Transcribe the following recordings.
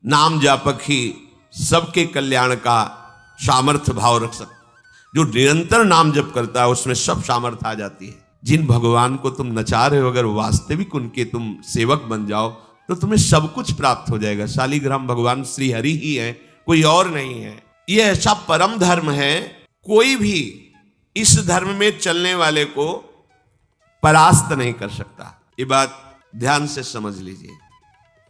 नाम जापक ही सबके कल्याण का सामर्थ्य भाव रख सकता। जो निरंतर नाम जप करता है उसमें सब सामर्थ्य आ जाती है। जिन भगवान को तुम नचा रहे हो, अगर वास्तविक उनके तुम सेवक बन जाओ तो तुम्हें सब कुछ प्राप्त हो जाएगा। शालिग्राम भगवान श्री हरि ही है, कोई और नहीं है। यह ऐसा परम धर्म है, कोई भी इस धर्म में चलने वाले को परास्त नहीं कर सकता। ये बात ध्यान से समझ लीजिए।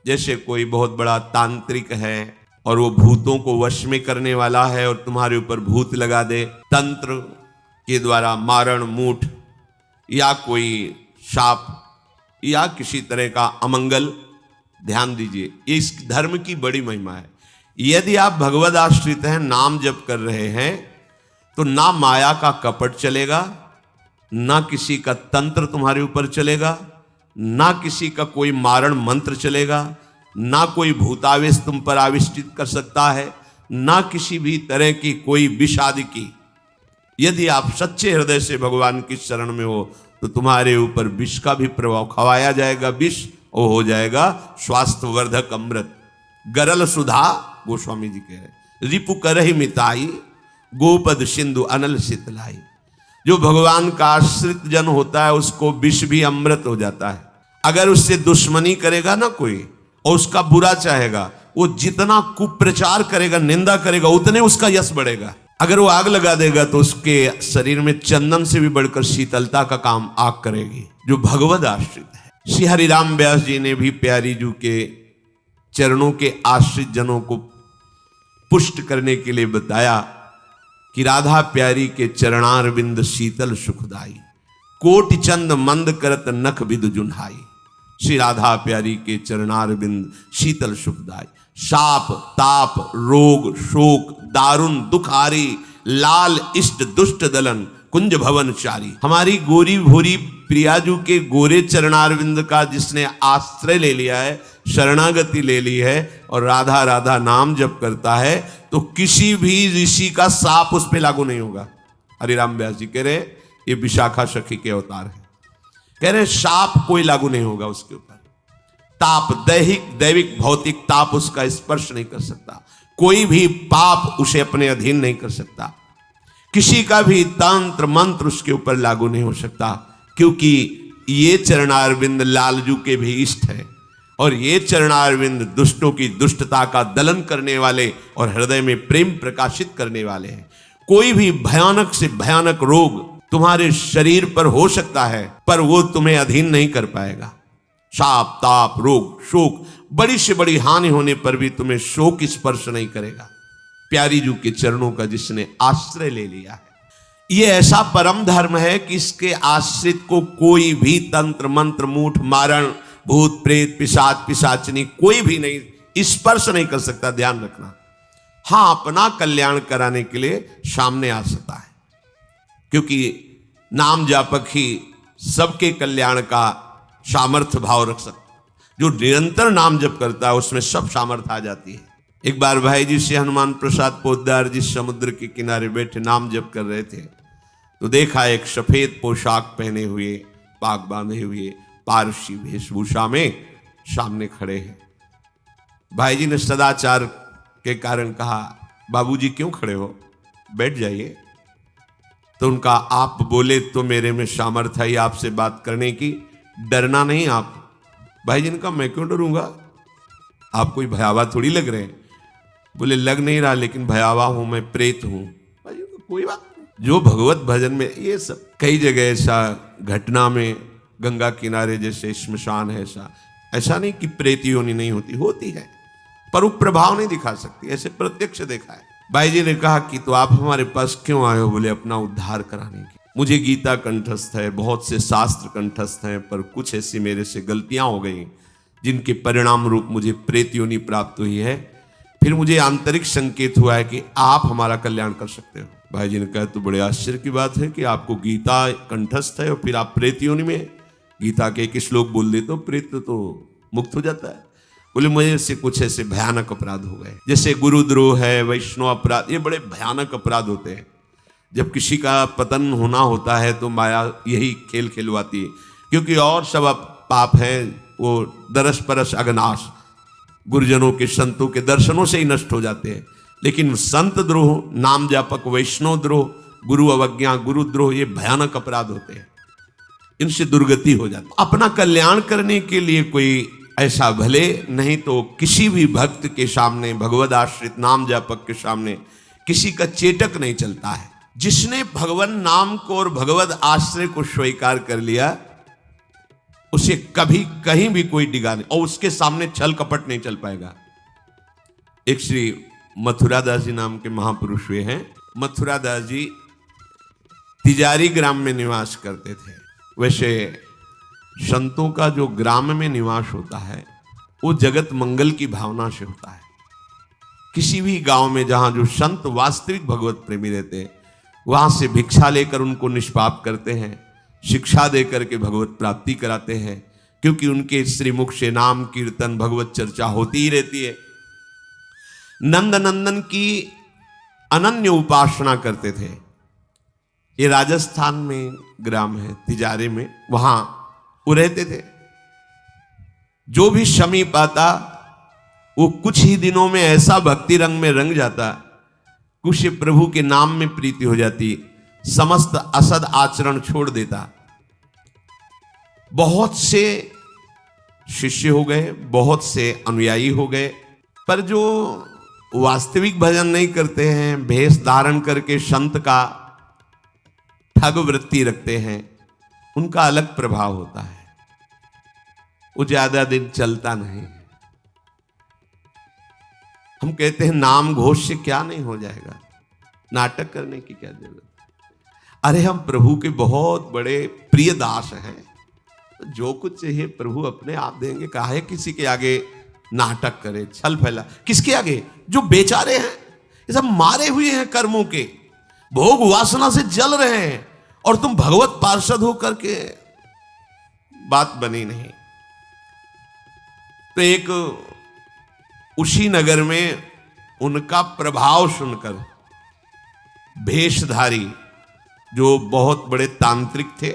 जैसे कोई बहुत बड़ा तांत्रिक है और वो भूतों को वश में करने वाला है और तुम्हारे ऊपर भूत लगा दे, तंत्र के द्वारा मारण मूठ या कोई शाप या किसी तरह का अमंगल, ध्यान दीजिए, इस धर्म की बड़ी महिमा है। यदि आप भगवद आश्रित हैं, नाम जप कर रहे हैं, तो ना माया का कपट चलेगा, ना किसी का तंत्र तुम्हारे ऊपर चलेगा, ना किसी का कोई मारण मंत्र चलेगा, ना कोई भूतावेश तुम पर आविष्टित कर सकता है, ना किसी भी तरह की कोई विष आदि की। यदि आप सच्चे हृदय से भगवान की शरण में हो तो तुम्हारे ऊपर विष का भी प्रभाव खवाया जाएगा, विष वो हो जाएगा स्वास्थ्यवर्धक अमृत। गरल सुधा, गोस्वामी जी कह रहे, रिपु करहि मिताई, गोपद सिंधु अनल शीतलाई। जो भगवान का आश्रित जन होता है उसको विष भी अमृत हो जाता है। अगर उससे दुश्मनी करेगा ना कोई और उसका बुरा चाहेगा, वो जितना कुप्रचार करेगा, निंदा करेगा, उतने उसका यश बढ़ेगा। अगर वो आग लगा देगा तो उसके शरीर में चंदन से भी बढ़कर शीतलता का काम आग करेगी। जो भगवद आश्रित है, श्री हरिराम व्यास जी ने भी प्यारी जू के चरणों के आश्रित जनों को पुष्ट करने के लिए बताया कि राधा प्यारी के चरणारविंद शीतल सुखदाई, कोटि चंद मंद करत नख विद जुन्हाई। श्री राधा प्यारी के चरणारविंद शीतल सुखदाई। शाप ताप रोग शोक दारुण दुखारी, लाल इष्ट दुष्ट दलन कुंज भवन चारी। हमारी गोरी भूरी प्रियाजू के गोरे चरणारविंद का जिसने आश्रय ले लिया है, शरणागति ले ली है और राधा राधा नाम जप करता है, तो किसी भी ऋषि का साप उस पर लागू नहीं होगा। हरिराम व्यास जी कह रहे ये विशाखा सखी के अवतार है, कह रहे शाप कोई लागू नहीं होगा उसके ऊपर। ताप दैविक भौतिक ताप उसका स्पर्श नहीं कर सकता। कोई भी पाप उसे अपने अधीन नहीं कर सकता। किसी का भी तंत्र मंत्र उसके ऊपर लागू नहीं हो सकता, क्योंकि ये चरणारविंद लालजू के भी इष्ट है और ये चरणारविंद दुष्टों की दुष्टता का दलन करने वाले और हृदय में प्रेम प्रकाशित करने वाले हैं। कोई भी भयानक से भयानक रोग तुम्हारे शरीर पर हो सकता है, पर वो तुम्हें अधीन नहीं कर पाएगा। शाप ताप रोग शोक, बड़ी से बड़ी हानि होने पर भी तुम्हें शोक स्पर्श नहीं करेगा। प्यारी जू के चरणों का जिसने आश्रय ले लिया है, ये ऐसा परम धर्म है कि इसके आश्रित को कोई भी तंत्र मंत्र मूठ मारण भूत प्रेत पिशाच पिशाचनी कोई भी नहीं स्पर्श नहीं कर सकता। ध्यान रखना। हाँ, अपना कल्याण कराने के लिए सामने आ सकता है, क्योंकि नाम जापक ही सबके कल्याण का सामर्थ्य भाव रख सकता। जो निरंतर नाम जप करता है उसमें सब सामर्थ्य आ जाती है। एक बार भाई जी से हनुमान प्रसाद पोद्दार जी समुद्र के किनारे बैठे नाम जप कर रहे थे, तो देखा एक सफेद पोशाक पहने हुए पाग बांधे हुए पारसी वेशभूषा में सामने खड़े हैं। भाई जी ने सदाचार के कारण कहा, बाबूजी क्यों खड़े हो, बैठ जाइए। तो उनका आप बोले तो मेरे में सामर्थ्य है आपसे बात करने की, डरना नहीं आप। भाई जी ने कहा, मैं क्यों डरूंगा, आप कोई भयावा थोड़ी लग रहे हैं। बोले लग नहीं रहा, लेकिन भयावा हूं, मैं प्रेत हूं। भाई जी को कोई बात नहीं। जो भगवत भजन में ये सब कई जगह ऐसा घटना में, गंगा किनारे जैसे श्मशान है, ऐसा नहीं कि प्रेत योनि नहीं होती, होती है, पर वो प्रभाव नहीं दिखा सकती। ऐसे प्रत्यक्ष देखा है। भाई जी ने कहा कि तो आप हमारे पास क्यों आए हो। बोले अपना उद्धार कराने की। मुझे गीता कंठस्थ है, बहुत से शास्त्र कंठस्थ हैं, पर कुछ ऐसी मेरे से गलतियां हो गई जिनके परिणाम रूप मुझे प्रेत योनि प्राप्त हुई है। फिर मुझे आंतरिक संकेत हुआ है कि आप हमारा कल्याण कर सकते हो। भाई जी ने कहा, तो बड़े आश्चर्य की बात है कि आपको गीता कंठस्थ है और फिर आप प्रेत योनि में। गीता के एक श्लोक बोल दे तो प्रेत तो मुक्त हो जाता है। बोले मुझे से कुछ ऐसे भयानक अपराध हो गए, जैसे गुरुद्रोह है, वैष्णव अपराध, ये बड़े भयानक अपराध होते हैं। जब किसी का पतन होना होता है तो माया यही खेल खिलवाती है, क्योंकि और सब पाप हैं वो दरस परस अगनाश, गुरुजनों के, संतों के दर्शनों से ही नष्ट हो जाते हैं। लेकिन संत द्रोह, नाम जापक वैष्णव द्रोह, गुरु अवज्ञा, गुरुद्रोह, ये भयानक अपराध होते हैं। इनसे दुर्गति हो जाती। अपना कल्याण करने के लिए कोई ऐसा भले, नहीं तो किसी भी भक्त के सामने, भगवद आश्रित नाम जापक के सामने किसी का चेटक नहीं चलता है। जिसने भगवान नाम को और भगवद आश्रय को स्वीकार कर लिया, उसे कभी कहीं भी कोई डिगा नहीं, और उसके सामने छल कपट नहीं चल पाएगा। एक श्री मथुरादास जी नाम के महापुरुष हुए हैं। मथुरादास जी तिजारी ग्राम में निवास करते थे। वैसे संतों का जो ग्राम में निवास होता है वो जगत मंगल की भावना से होता है। किसी भी गांव में जहां जो संत वास्तविक भगवत प्रेमी रहते हैं, वहां से भिक्षा लेकर उनको निष्पाप करते हैं, शिक्षा देकर के भगवत प्राप्ति कराते हैं, क्योंकि उनके श्रीमुख से नाम कीर्तन भगवत चर्चा होती ही रहती है। नंद नंदन की अनन्य उपासना करते थे। ये राजस्थान में ग्राम है, तिजारे में, वहां वो रहते थे। जो भी समीप आता वो कुछ ही दिनों में ऐसा भक्ति रंग में रंग जाता, कुछ प्रभु के नाम में प्रीति हो जाती, समस्त असद आचरण छोड़ देता। बहुत से शिष्य हो गए, बहुत से अनुयायी हो गए, पर जो वास्तविक भजन नहीं करते हैं, भेष धारण करके संत का ठग वृत्ति रखते हैं, उनका अलग प्रभाव होता है। वो ज्यादा दिन चलता नहीं। हम कहते हैं नाम घोष से क्या नहीं हो जाएगा, नाटक करने की क्या जरूरत। अरे हम प्रभु के बहुत बड़े प्रिय दास हैं, जो कुछ चाहिए प्रभु अपने आप देंगे। काहे किसी के आगे नाटक करे, छल फैला। किसके आगे? जो बेचारे हैं, ये सब मारे हुए हैं कर्मों के, भोग वासना से जल रहे हैं, और तुम भगवत पार्षद हो करके बात बनी नहीं। तो एक उसी नगर में उनका प्रभाव सुनकर भेषधारी, जो बहुत बड़े तांत्रिक थे,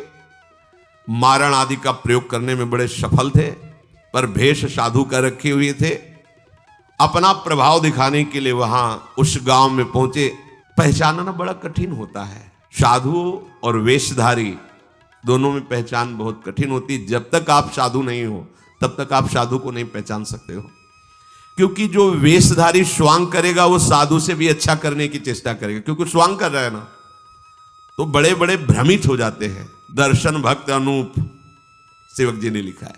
मारण आदि का प्रयोग करने में बड़े सफल थे, पर भेष साधु का रखे हुए थे, अपना प्रभाव दिखाने के लिए वहां उस गांव में पहुंचे। पहचानना बड़ा कठिन होता है। साधु और वेशधारी दोनों में पहचान बहुत कठिन होती। जब तक आप साधु नहीं हो तब तक आप साधु को नहीं पहचान सकते हो, क्योंकि जो वेशधारी स्वांग करेगा वो साधु से भी अच्छा करने की चेष्टा करेगा, क्योंकि स्वांग कर रहा है ना, तो बड़े बड़े भ्रमित हो जाते हैं। दर्शन भक्त अनूप, सेवक जी ने लिखा है,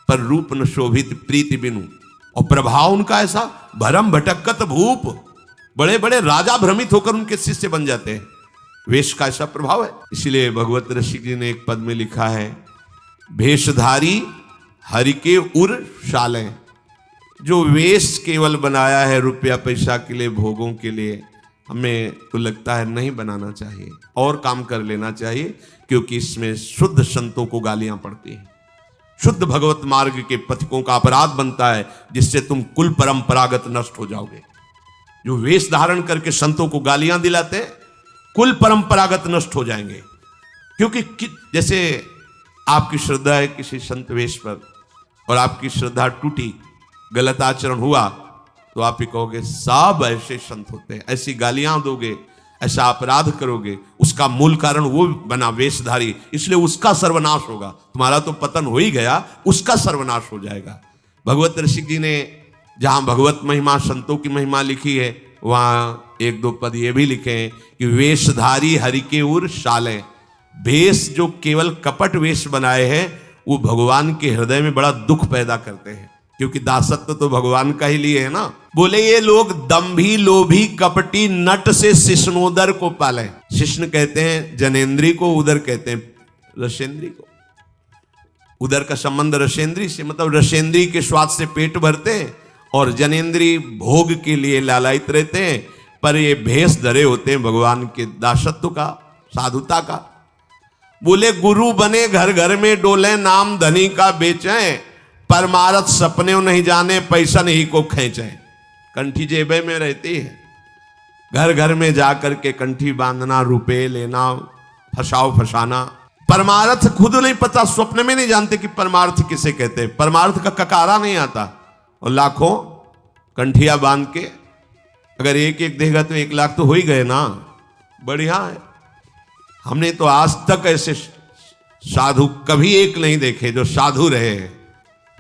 पर रूप न शोभित प्रीति बिनु। और प्रभाव उनका ऐसा, भरम भटकत भूप, बड़े बड़े राजा भ्रमित होकर उनके शिष्य बन जाते हैं। वेश का ऐसा प्रभाव है। इसलिए भगवत ऋषि जी ने एक पद में लिखा है, भेषधारी हरि के उर शालें। जो वेश केवल बनाया है रुपया पैसा के लिए, भोगों के लिए, हमें तो लगता है नहीं बनाना चाहिए, और काम कर लेना चाहिए, क्योंकि इसमें शुद्ध संतों को गालियां पड़ती हैं। शुद्ध भगवत मार्ग के पथिकों का अपराध बनता है, जिससे तुम कुल परंपरागत नष्ट हो जाओगे। जो वेश धारण करके संतों को गालियां दिलाते हैं, कुल परंपरागत नष्ट हो जाएंगे। क्योंकि जैसे आपकी श्रद्धा है किसी संत वेश पर, और आपकी श्रद्धा टूटी, गलत आचरण हुआ, तो आप ही कहोगे सब ऐसे संत होते हैं। ऐसी गालियां दोगे, ऐसा अपराध करोगे, उसका मूल कारण वो बना वेशधारी, इसलिए उसका सर्वनाश होगा। तुम्हारा तो पतन हो ही गया, उसका सर्वनाश हो जाएगा। भगवत ऋषि जी ने जहां भगवत महिमा, संतों की महिमा लिखी है, वहां एक दो पद ये भी लिखे हैं कि वेशधारी हरि के उर शालें। वेश जो केवल कपट वेश बनाए हैं, वो भगवान के हृदय में बड़ा दुख पैदा करते हैं, क्योंकि दासत्व तो भगवान का ही लिए है ना। बोले ये लोग दंभी लोभी कपटी नट से शिष्णोदर को पाले। शिष्ण कहते हैं जनेन्द्री को, उदर कहते हैं रसेंद्री को। उदर का संबंध रसेंद्री से, मतलब रसेंद्री के स्वाद से पेट भरते हैं, और जनेन्द्री भोग के लिए लालायित रहते हैं। पर ये भेष धरे होते हैं भगवान के दासत्व का, साधुता का। बोले गुरु बने घर घर में डोले, नाम धनी का बेचें, परमारथ सपने नहीं जाने, पैसा नहीं को खींचे। कंठी जेबे में रहती है, घर घर में जाकर के कंठी बांधना, रुपए लेना, फसाओ फसाना। परमार्थ खुद नहीं पता, स्वप्न में नहीं जानते कि परमार्थ किसे कहते हैं। परमार्थ का ककारा नहीं आता, और लाखों कंठिया बांध के अगर एक एक देगा तो 1 लाख तो हो ही गए ना, बढ़िया है। हमने तो आज तक ऐसे साधु कभी एक नहीं देखे जो साधु रहे हैं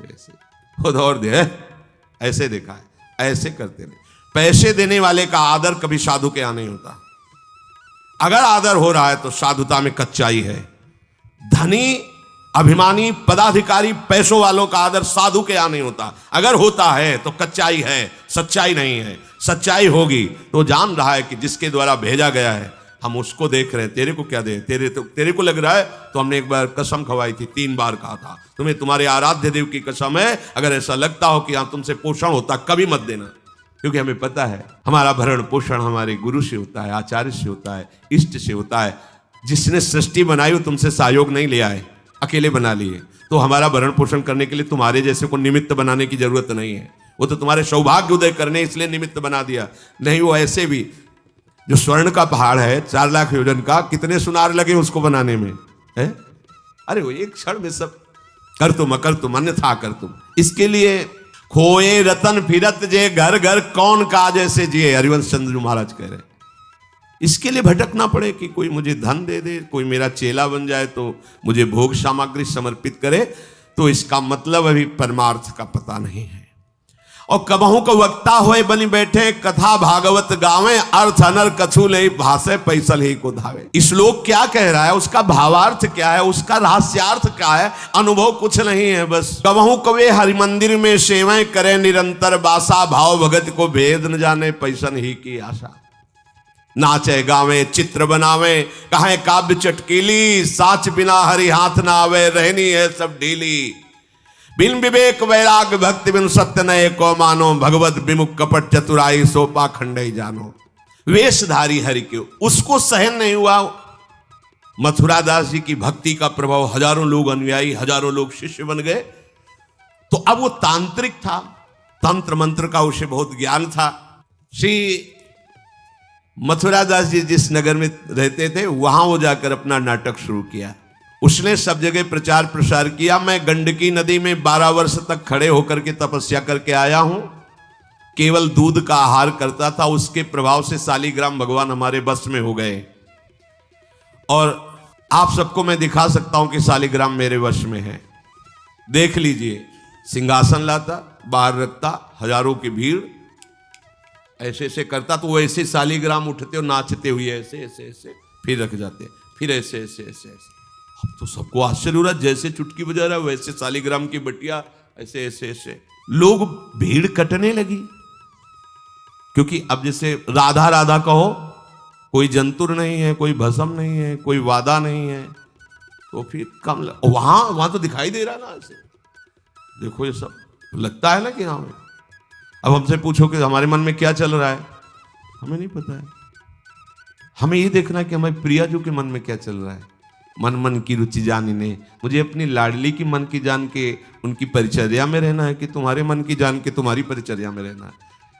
ऐसे खुद और दे ऐसे देखा है, ऐसे करते नहीं। पैसे देने वाले का आदर कभी साधु के यहां नहीं होता। अगर आदर हो रहा है तो साधुता में कच्चाई है। धनी अभिमानी पदाधिकारी पैसों वालों का आदर साधु के यहां नहीं होता। अगर होता है तो कच्चाई है, सच्चाई नहीं है। सच्चाई होगी तो जान रहा है कि जिसके द्वारा भेजा गया है हम उसको देख रहे हैं। तेरे को क्या दे, तेरे को लग रहा है तो हमने एक बार कसम खवाई थी, 3 बार कहा था तुम्हें तुम्हारे आराध्य देव की कसम है, अगर ऐसा लगता हो कि यहां तुमसे पोषण होता कभी मत देना, क्योंकि हमें पता है हमारा भरण पोषण हमारे गुरु से होता है, आचार्य से होता है, इष्ट से होता है। जिसने सृष्टि बनाई वो तुमसे सहयोग नहीं ले आए, अकेले बना लिए। तो हमारा भरण पोषण करने के लिए तुम्हारे जैसे को निमित्त बनाने की जरूरत नहीं है। वो तो तुम्हारे सौभाग्य उदय करने इसलिए निमित्त बना दिया। नहीं वो ऐसे भी जो स्वर्ण का पहाड़ है 4 लाख योजन का, कितने सुनार लगे उसको बनाने में है? अरे वो एक क्षण में सब कर तुम अकर तुम अन्यथा कर तुम। इसके लिए खोए रतन फिरत जे घर घर कौन काज ऐसे जिए, हरिवंश चंद्र महाराज कह रहे। इसके लिए भटकना पड़े कि कोई मुझे धन दे दे, कोई मेरा चेला बन जाए तो मुझे भोग सामग्री समर्पित करे, तो इसका मतलब अभी परमार्थ का पता नहीं है। और कबहू को वक्ता होए बनी बैठे कथा भागवत गावे, अर्थ अनर कछु ले भाषे पैसल ही को धावे। श्लोक क्या कह रहा है, उसका भावार्थ क्या है, उसका रहस्यार्थ क्या है, अनुभव कुछ नहीं है। बस कबहू कवे हरिमंदिर में सेवाएं करे निरंतर बासा, भाव भगत को भेद न जाने पैसन ही की आशा। नाचे गावे चित्र बनावे कहे काव्य चटकीली, साच बिना हरि हाथ ना आवे रहनी है सब ढीली। बिन विवेक वैराग भक्ति बिन सत्य नये को मानो, भगवत विमुख कपट चतुराई सोपा खंडई जानो। वेशधारी हरि के उसको सहन नहीं हुआ। मथुरा दास जी की भक्ति का प्रभाव, हजारों लोग अनुयायी, हजारों लोग शिष्य बन गए। तो अब वो तांत्रिक था, तंत्र मंत्र का उसे बहुत ज्ञान था। श्री मथुरा दास जी जिस नगर में रहते थे वहां वो जाकर अपना नाटक शुरू किया। उसने सब जगह प्रचार प्रसार किया। मैं गंडकी नदी में 12 वर्ष तक खड़े होकर के तपस्या करके आया हूं, केवल दूध का आहार करता था। उसके प्रभाव से शालिग्राम भगवान हमारे बस में हो गए। और आप सबको मैं दिखा सकता हूं कि शालिग्राम मेरे वश में है। देख लीजिए, सिंहासन लाता, बाहर रखता, हजारों की भीड़, ऐसे ऐसे करता तो वो ऐसे शालिग्राम उठते और नाचते हुए ऐसे ऐसे ऐसे फिर रख जाते, फिर ऐसे ऐसे ऐसे ऐसे। अब तो सबको आश्चर्य हो रहा, जैसे चुटकी बजा रहा वैसे शालिग्राम की बटिया ऐसे ऐसे ऐसे। लोग भीड़ कटने लगी, क्योंकि अब जैसे राधा राधा कहो, कोई जंतुर नहीं है, कोई भस्म नहीं है, कोई वादा नहीं है, तो फिर कम वहां तो दिखाई दे रहा ना ऐसे। देखो ये सब लगता है ना कि हाँ। अब हमसे पूछो कि हमारे मन में क्या चल रहा है, हमें नहीं पता है। हमें ये देखना है कि हमारे प्रियाजू के मन में क्या चल रहा है। मन मन की रुचि जानिने, मुझे अपनी लाडली की मन की जान के उनकी परिचर्या में रहना है कि तुम्हारे मन की जान के तुम्हारी परिचर्या में रहना है।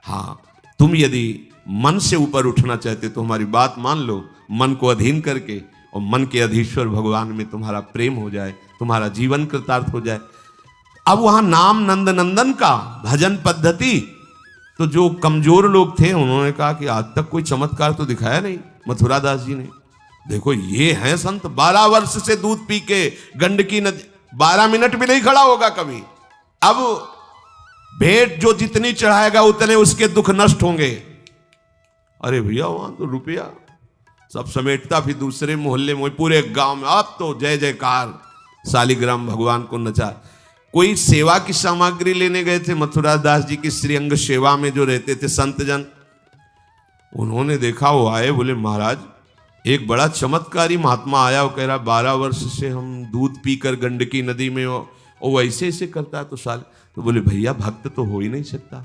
हाँ, तुम यदि मन से ऊपर उठना चाहते तो हमारी बात मान लो, मन को अधीन करके, और मन के अधीश्वर भगवान में तुम्हारा प्रेम हो जाए, तुम्हारा जीवन कृतार्थ हो जाए। अब वहां नाम नंद नंदन का भजन पद्धति, तो जो कमजोर लोग थे उन्होंने कहा कि आज तक कोई चमत्कार तो दिखाया नहीं मथुरा दास जी ने। देखो ये हैं संत, 12 वर्ष से दूध पी के गंडकी नदी, 12 मिनट भी नहीं खड़ा होगा कभी। अब भेंट जो जितनी चढ़ाएगा उतने उसके दुख नष्ट होंगे। अरे भैया वहां तो रुपया सब समेटता, फिर दूसरे मोहल्ले में पूरे गांव में अब तो जय जयकार, शालिग्राम भगवान को नचा। कोई सेवा की सामग्री लेने गए थे मथुरा दास जी की श्रीअंग सेवा में जो रहते थे संत जन, उन्होंने देखा, वो आए, बोले महाराज एक बड़ा चमत्कारी महात्मा आया, वो कह रहा 12 वर्ष से हम दूध पीकर गंडकी नदी में, वो ऐसे ऐसे करता है तो साल। तो बोले भैया भक्त तो हो ही नहीं सकता,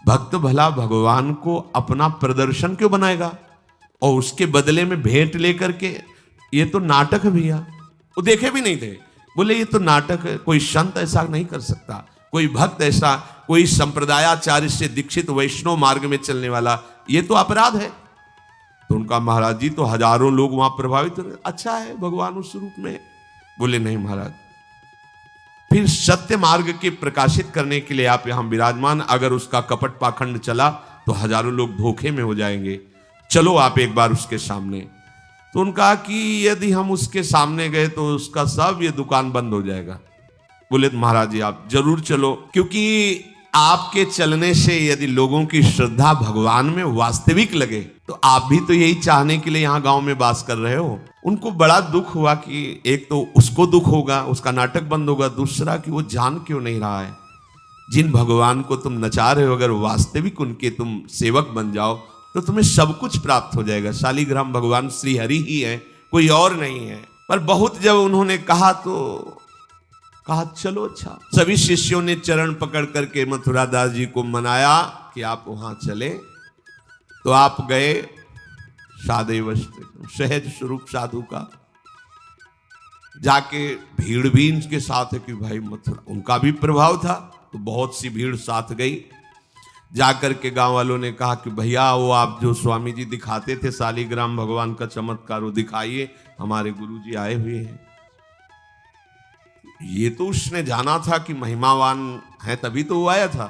भक्त भला भगवान को अपना प्रदर्शन क्यों बनाएगा और उसके बदले में भेंट लेकर के, ये तो नाटक है भैया। वो देखे भी नहीं थे, बोले ये तो नाटक है, कोई संत ऐसा नहीं कर सकता, कोई भक्त ऐसा, कोई संप्रदायाचार्य से दीक्षित वैष्णव मार्ग में चलने वाला, ये तो अपराध है। तो उनका महाराज जी तो हजारों लोग वहां प्रभावित हो, अच्छा है भगवान उस रूप में। बोले नहीं महाराज, फिर सत्य मार्ग के प्रकाशित करने के लिए आप यहां विराजमान, अगर उसका कपट पाखंड चला तो हजारों लोग धोखे में हो जाएंगे, चलो आप एक बार उसके सामने। तो उनका कहा कि यदि हम उसके सामने गए तो उसका सब ये दुकान बंद हो जाएगा। बोले महाराज जी आप जरूर चलो, क्योंकि आपके चलने से यदि लोगों की श्रद्धा भगवान में वास्तविक लगे तो आप भी तो यही चाहने के लिए यहाँ गांव में वास कर रहे हो। उनको बड़ा दुख हुआ कि एक तो उसको दुख होगा, उसका नाटक बंद होगा, दूसरा कि वो जान क्यों नहीं रहा है जिन भगवान को तुम नचा रहे हो, अगर वास्तविक उनके तुम सेवक बन जाओ तो तुम्हें सब कुछ प्राप्त हो जाएगा। शालिग्राम भगवान श्री हरि ही है, कोई और नहीं है। पर बहुत जब उन्होंने कहा तो कहा चलो अच्छा। सभी शिष्यों ने चरण पकड़ करके मथुरा दास जी को मनाया कि आप वहां चले। तो आप गए सादे वस्त्र सहज स्वरूप साधु का, जाके भीड़ भी इनके साथ है कि भाई मथुरा, उनका भी प्रभाव था तो बहुत सी भीड़ साथ गई। जाकर के गांव वालों ने कहा कि भैया वो आप जो स्वामी जी दिखाते थे शालिग्राम भगवान का चमत्कार वो दिखाइए, हमारे गुरुजी आए हुए हैं। ये तो उसने जाना था कि महिमावान है तभी तो वो आया था,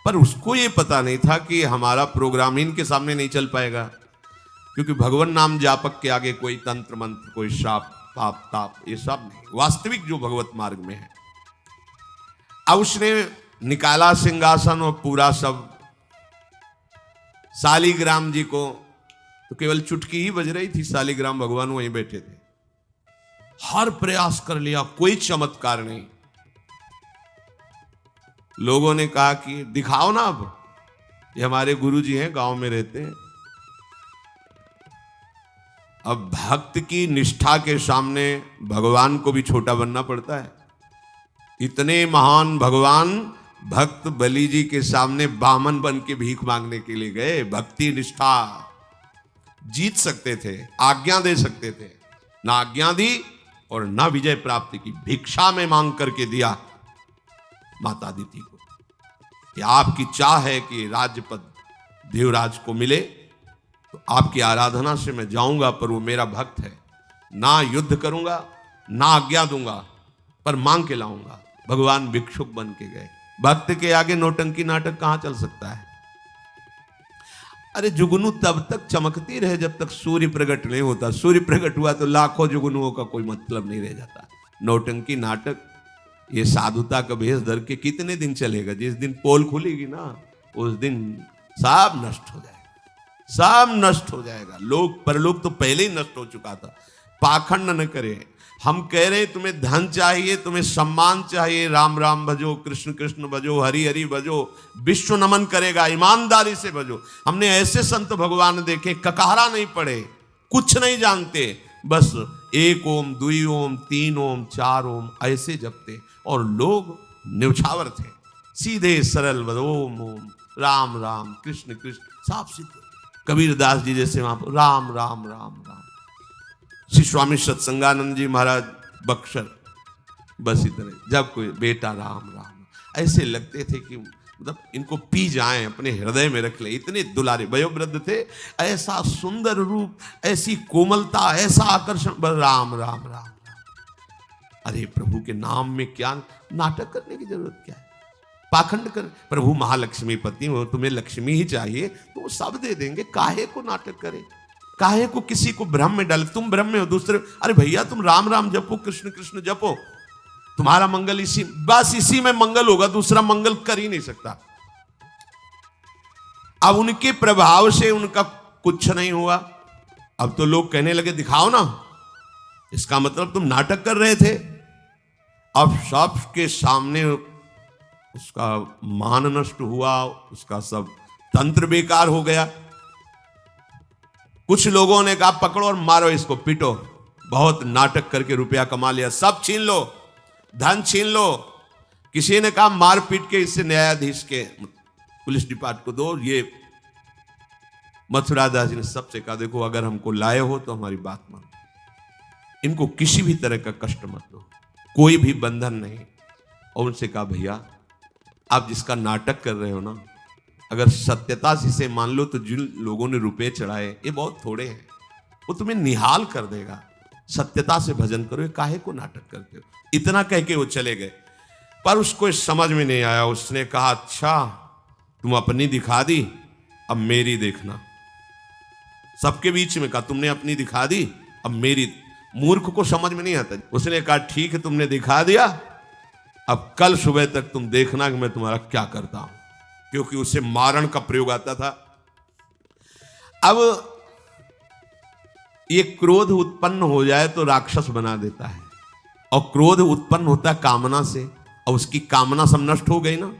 पर उसको ये पता नहीं था कि हमारा प्रोग्राम इनके सामने नहीं चल पाएगा, क्योंकि भगवान नाम जापक के आगे कोई तंत्र मंत्र, कोई श्राप पाप ताप ये सब नहीं, वास्तविक जो भगवत मार्ग में है। अब उसने निकाला सिंहासन और पूरा सब शालिग्राम जी को, तो केवल चुटकी ही बज रही थी, शालिग्राम भगवान वहीं बैठे थे। हर प्रयास कर लिया, कोई चमत्कार नहीं। लोगों ने कहा कि दिखाओ ना, अब ये हमारे गुरुजी हैं, गांव में रहते हैं। अब भक्त की निष्ठा के सामने भगवान को भी छोटा बनना पड़ता है। इतने महान भगवान भक्त बलि जी के सामने बामन बन के भीख मांगने के लिए गए। भक्ति निष्ठा जीत सकते थे, आज्ञा दे सकते थे, ना आज्ञा दी और ना विजय प्राप्ति की, भिक्षा में मांग करके दिया माता अदिति को कि आपकी चाह है कि राज्य पद देवराज को मिले तो आपकी आराधना से मैं जाऊंगा, पर वो मेरा भक्त है, ना युद्ध करूंगा ना आज्ञा दूंगा, पर मांग के लाऊंगा। भगवान भिक्षुक बन के गए। भक्त के आगे नौटंकी नाटक कहां चल सकता है? अरे जुगनू तब तक चमकती रहे जब तक सूर्य प्रकट नहीं होता। सूर्य प्रकट हुआ तो लाखों जुगनुओं का कोई मतलब नहीं रह जाता। नौटंकी नाटक, ये साधुता का भेष धर के कितने दिन चलेगा? जिस दिन पोल खुलेगी ना उस दिन सब नष्ट हो जाएगा, सब नष्ट हो जाएगा। लोग परलोक तो पहले ही नष्ट हो चुका था। पाखंड न करे। हम कह रहे हैं तुम्हें धन चाहिए, तुम्हें सम्मान चाहिए, राम राम भजो, कृष्ण कृष्ण भजो, हरि हरि भजो, विश्व नमन करेगा, ईमानदारी से भजो। हमने ऐसे संत भगवान देखे, ककारा नहीं पड़े, कुछ नहीं जानते, बस एक ओम, दुई ओम, तीन ओम, चार ओम ऐसे जपते, और लोग न्यौछावर थे, सीधे सरल ओम ओम, राम राम, कृष्ण कृष्ण, साफ सीधे। कबीरदास जी जैसे वहां पर राम राम राम राम। श्री स्वामी सत्संगानंद जी महाराज बक्सर, बस इतने। जब कोई बेटा राम राम, ऐसे लगते थे कि मतलब इनको पी जाएं, अपने हृदय में रख ले। इतने दुलारे वयोवृद्ध थे, ऐसा सुंदर रूप, ऐसी कोमलता, ऐसा आकर्षण, बस राम राम राम राम। अरे प्रभु के नाम में क्या नाटक करने की जरूरत क्या है? पाखंड कर। प्रभु महालक्ष्मी पति हो, तुम्हें लक्ष्मी ही चाहिए तो वो सब दे देंगे, काहे को नाटक करे, काहे को किसी को भ्रम में डाले? तुम भ्रम में हो, दूसरे, अरे भैया तुम राम राम जपो, कृष्ण कृष्ण जपो, तुम्हारा मंगल इसी, बस इसी में मंगल होगा, दूसरा मंगल कर ही नहीं सकता। अब उनके प्रभाव से उनका कुछ नहीं हुआ। अब तो लोग कहने लगे दिखाओ ना, इसका मतलब तुम नाटक कर रहे थे। अब सबके सामने उसका मान नष्ट हुआ, उसका सब तंत्र बेकार हो गया। कुछ लोगों ने कहा पकड़ो और मारो इसको, पीटो, बहुत नाटक करके रुपया कमा लिया, सब छीन लो, धन छीन लो। किसी ने कहा मार पीट के इससे न्यायाधीश के पुलिस डिपार्टमेंट को दो। ये मथुरा दास जी ने सबसे कहा देखो अगर हमको लाए हो तो हमारी बात मानो, इनको किसी भी तरह का कष्ट मत दो, कोई भी बंधन नहीं। और उनसे कहा भैया आप जिसका नाटक कर रहे हो ना, अगर सत्यता से इसे मान लो तो जिन लोगों ने रुपए चढ़ाए ये बहुत थोड़े हैं, वो तुम्हें निहाल कर देगा। सत्यता से भजन करो, ये काहे को नाटक करते हो? इतना कह के वो चले गए। पर उसको इस समझ में नहीं आया। उसने कहा अच्छा तुम अपनी दिखा दी, अब मेरी देखना। सबके बीच में कहा तुमने अपनी दिखा दी, अब मेरी। मूर्ख को समझ में नहीं आता। उसने कहा ठीक है तुमने दिखा दिया, अब कल सुबह तक तुम देखना कि मैं तुम्हारा क्या करता हूं। क्योंकि उसे मारण का प्रयोग आता था। अब ये क्रोध उत्पन्न हो जाए तो राक्षस बना देता है, और क्रोध उत्पन्न होता है कामना से, और उसकी कामना सब नष्ट हो गई ना,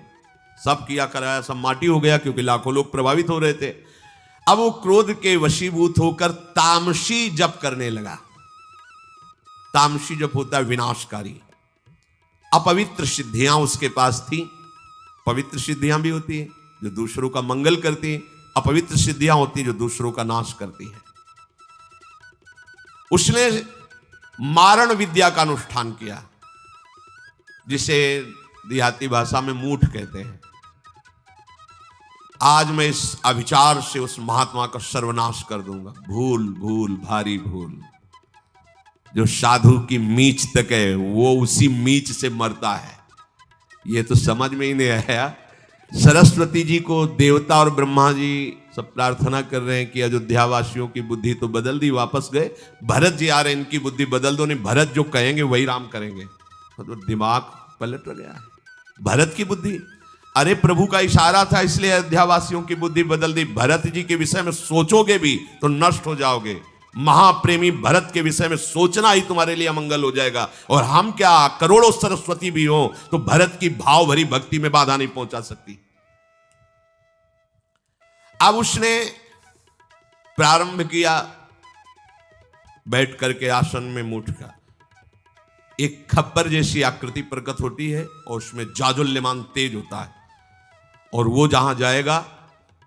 सब किया कराया सब माटी हो गया, क्योंकि लाखों लोग प्रभावित हो रहे थे। अब वो क्रोध के वशीभूत होकर तामसी जप करने लगा। तामसी जप होता है विनाशकारी। अपवित्र सिद्धियां उसके पास थी। पवित्र सिद्धियां भी होती है जो दूसरों का मंगल करती हैं, अपवित्र सिद्धियां होती हैं जो दूसरों का नाश करती हैं। उसने मारण विद्या का अनुष्ठान किया, जिसे देहाती भाषा में मूठ कहते हैं। आज मैं इस अविचार से उस महात्मा का सर्वनाश कर दूंगा। भूल भूल भारी भूल। जो साधु की मीच तक है वो उसी मीच से मरता है। ये तो समझ में ही नहीं आया। सरस्वती जी को देवता और ब्रह्मा जी सब प्रार्थना कर रहे हैं कि अयोध्या वासियों की बुद्धि तो बदल दी, वापस गए। भरत जी आ रहे हैं, इनकी बुद्धि बदल दो, नहीं भरत जो कहेंगे वही राम करेंगे। तो दिमाग पलट गया है। भरत की बुद्धि, अरे प्रभु का इशारा था इसलिए अयोध्या वासियों की बुद्धि बदल दी। भरत जी के विषय में सोचोगे भी तो नष्ट हो जाओगे। महाप्रेमी भरत के विषय में सोचना ही तुम्हारे लिए अमंगल हो जाएगा। और हम क्या, करोड़ों सरस्वती भी हो तो भरत की भाव भरी भक्ति में बाधा नहीं पहुंचा सकती। अब उसने प्रारंभ किया बैठ करके आसन में मूठ का। एक खप्पर जैसी आकृति प्रकट होती है और उसमें जाजुल्यमान तेज होता है, और वो जहां जाएगा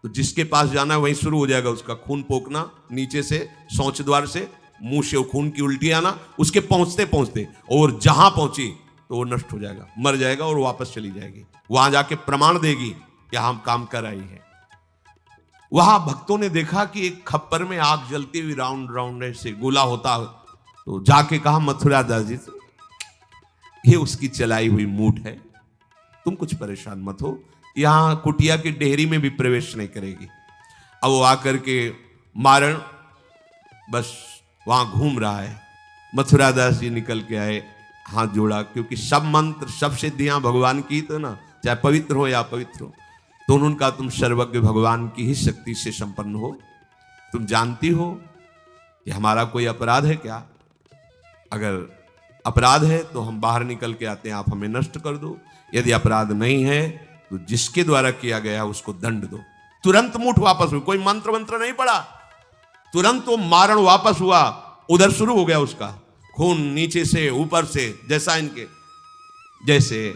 तो जिसके पास जाना है वहीं शुरू हो जाएगा उसका खून पोकना, नीचे से शौच द्वार से मुंह से खून की उल्टी आना, उसके पहुंचते पहुंचते, और जहां पहुंची तो वो नष्ट हो जाएगा, मर जाएगा और वापस चली जाएगी। वहां जाके प्रमाण देगी कि हम काम कर आई है। वहां भक्तों ने देखा कि एक खप्पर में आग जलती हुई राउंड राउंड से गोला होता, तो जाके कहा मथुरा दास जी ये उसकी चलाई हुई मूठ है, तुम कुछ परेशान मत हो, यहां कुटिया की डेहरी में भी प्रवेश नहीं करेगी। अब वो आकर के मारण बस वहां घूम रहा है। मथुरा दास जी निकल के आए, हाथ जोड़ा, क्योंकि सब मंत्र सब सिद्धियां भगवान की तो ना, चाहे पवित्र हो या अपवित्र हो, तो उनका तुम सर्वज्ञ भगवान की ही शक्ति से संपन्न हो। तुम जानती हो कि हमारा कोई अपराध है क्या? अगर अपराध है तो हम बाहर निकल के आते हैं, आप हमें नष्ट कर दो। यदि अपराध नहीं है तो जिसके द्वारा किया गया उसको दंड दो। तुरंत मूठ वापस हुई, कोई मंत्र मंत्र नहीं पड़ा, तुरंत वो मारण वापस हुआ। उधर शुरू हो गया उसका खून, नीचे से ऊपर से, जैसा इनके जैसे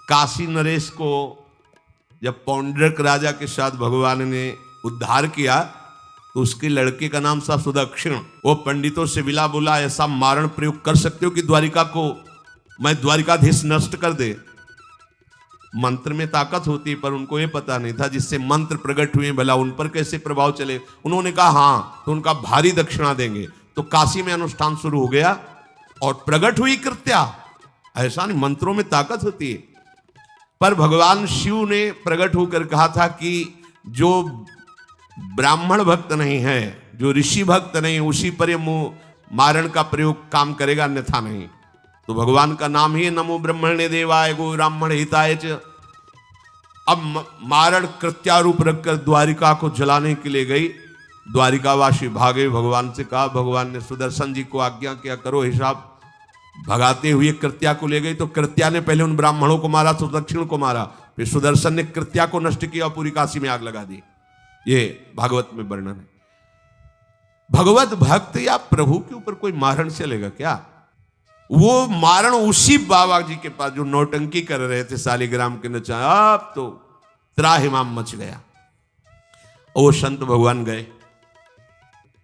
काशी नरेश को जब पौंड्रक राजा के साथ भगवान ने उद्धार किया तो उसके लड़के का नाम था सुदक्षिण। वो पंडितों से विला बोला ऐसा मारण प्रयोग कर सकते हो कि द्वारिका को मैं द्वारिकाधीश नष्ट कर दे। मंत्र में ताकत होती पर उनको ये पता नहीं था जिससे मंत्र प्रकट हुए भला उन पर कैसे प्रभाव चले। उन्होंने कहा हाँ, तो उनका भारी दक्षिणा देंगे। तो काशी में अनुष्ठान शुरू हो गया और प्रकट हुई कृत्या। ऐसा नहीं, मंत्रों में ताकत होती है। पर भगवान शिव ने प्रकट होकर कहा था कि जो ब्राह्मण भक्त नहीं है, जो ऋषि भक्त नहीं, उसी पर ये मारण का प्रयोग काम करेगा, अन्यथा नहीं। तो भगवान का नाम ही नमो ब्रह्मण्य देवाय गो ब्राह्मण हिताय च। अब मारण कृत्यारूप रखकर द्वारिका को जलाने के लिए गई। द्वारिकावासी भागे, भगवान से कहा। भगवान ने सुदर्शन जी को आज्ञा किया करो हिसाब। भगाते हुए कृत्या को ले गई तो कृत्या ने पहले उन ब्राह्मणों को मारा, सुदक्षिण को मारा, फिर सुदर्शन ने कृत्या को नष्ट किया और पूरी काशी में आग लगा दी। ये भागवत में वर्णन है। भगवत भक्त या प्रभु के ऊपर कोई मारण चलेगा क्या? वो मारण उसी बाबा जी के पास जो नौटंकी कर रहे थे शालिग्राम के नचा, अब तो त्राहिमाम मच गया। और वो संत भगवान गए,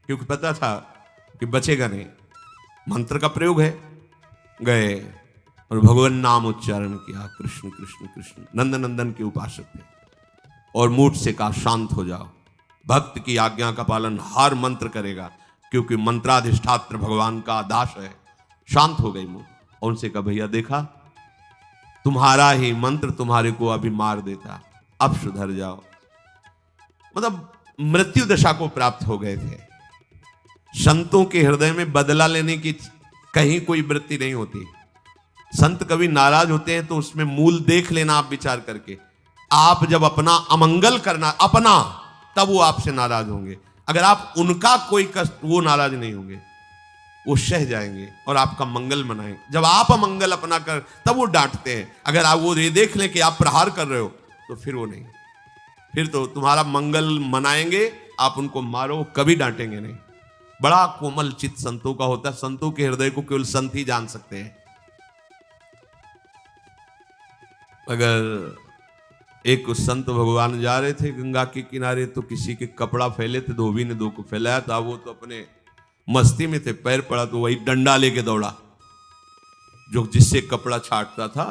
क्योंकि पता था कि बचेगा नहीं, मंत्र का प्रयोग है। गए और भगवान नाम उच्चारण किया, कृष्ण कृष्ण कृष्ण। नंद नंदन के उपासक थे और मूठ से कहा शांत हो जाओ। भक्त की आज्ञा का पालन हर मंत्र करेगा, क्योंकि मंत्राधिष्ठात्र भगवान का दास है। शांत हो गई मुंह। और उनसे कहा भैया देखा तुम्हारा ही मंत्र तुम्हारे को अभी मार देता, अब सुधर जाओ। मतलब मृत्यु दशा को प्राप्त हो गए थे। संतों के हृदय में बदला लेने की कहीं कोई वृत्ति नहीं होती। संत कभी नाराज होते हैं तो उसमें मूल देख लेना आप विचार करके। आप जब अपना अमंगल करना अपना, तब वो आपसे नाराज होंगे। अगर आप उनका कोई कष्ट, वो नाराज नहीं होंगे, वो सह जाएंगे और आपका मंगल मनाएंगे। जब आप अमंगल अपना कर, तब वो डांटते हैं। अगर आप वो ये देख लें कि आप प्रहार कर रहे हो, तो फिर वो नहीं, फिर तो तुम्हारा मंगल मनाएंगे, आप उनको मारो, कभी डांटेंगे नहीं। बड़ा कोमल चित्त संतों का होता है। संतों के हृदय को केवल संत ही जान सकते हैं। अगर एक संत भगवान जा रहे थे गंगा के किनारे, तो किसी के कपड़ा फैले थे, धोबी ने दो को फैलाया था। वो तो अपने मस्ती में थे, पैर पड़ा तो वही डंडा लेके दौड़ा जो जिससे कपड़ा छाटता था।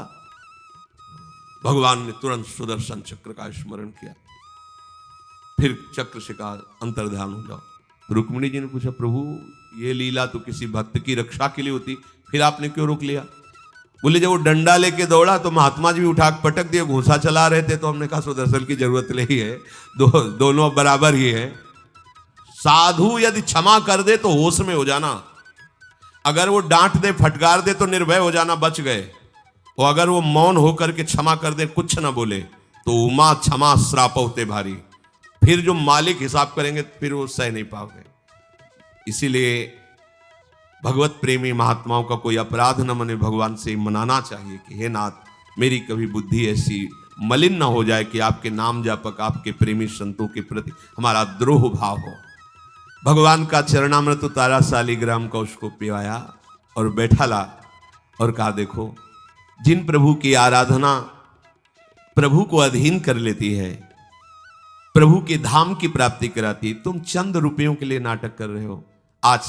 भगवान ने तुरंत सुदर्शन चक्र का स्मरण किया, फिर चक्र से कहा अंतर्ध्यान हो जाओ। रुक्मिणी जी ने पूछा, प्रभु ये लीला तो किसी भक्त की रक्षा के लिए होती, फिर आपने क्यों रोक लिया? बोले जब वो डंडा लेके दौड़ा तो महात्मा जी भी उठा पटक दिए, घूंसा चला रहे थे, तो हमने कहा सुदर्शन की जरूरत नहीं है, दोनों बराबर ही है। साधु यदि क्षमा कर दे तो होश में हो जाना, अगर वो डांट दे फटकार दे तो निर्भय हो जाना, बच गए। और अगर वो मौन होकर के क्षमा कर दे, कुछ ना बोले, तो उमा क्षमा श्राप होते भारी, फिर जो मालिक हिसाब करेंगे फिर वो सह नहीं पाओगे। इसीलिए भगवत प्रेमी महात्माओं का कोई अपराध न मने, भगवान से मनाना चाहिए कि हे नाथ मेरी कभी बुद्धि ऐसी मलिन ना हो जाए कि आपके नाम जापक, आपके प्रेमी संतों के प्रति हमारा द्रोह भाव हो। भगवान का चरणामृत उतारा, शालिग्राम का उसको पिवाया और बैठा ला और कहा, देखो जिन प्रभु की आराधना प्रभु को अधीन कर लेती है, प्रभु के धाम की प्राप्ति कराती, तुम चंद रुपयों के लिए नाटक कर रहे हो। आज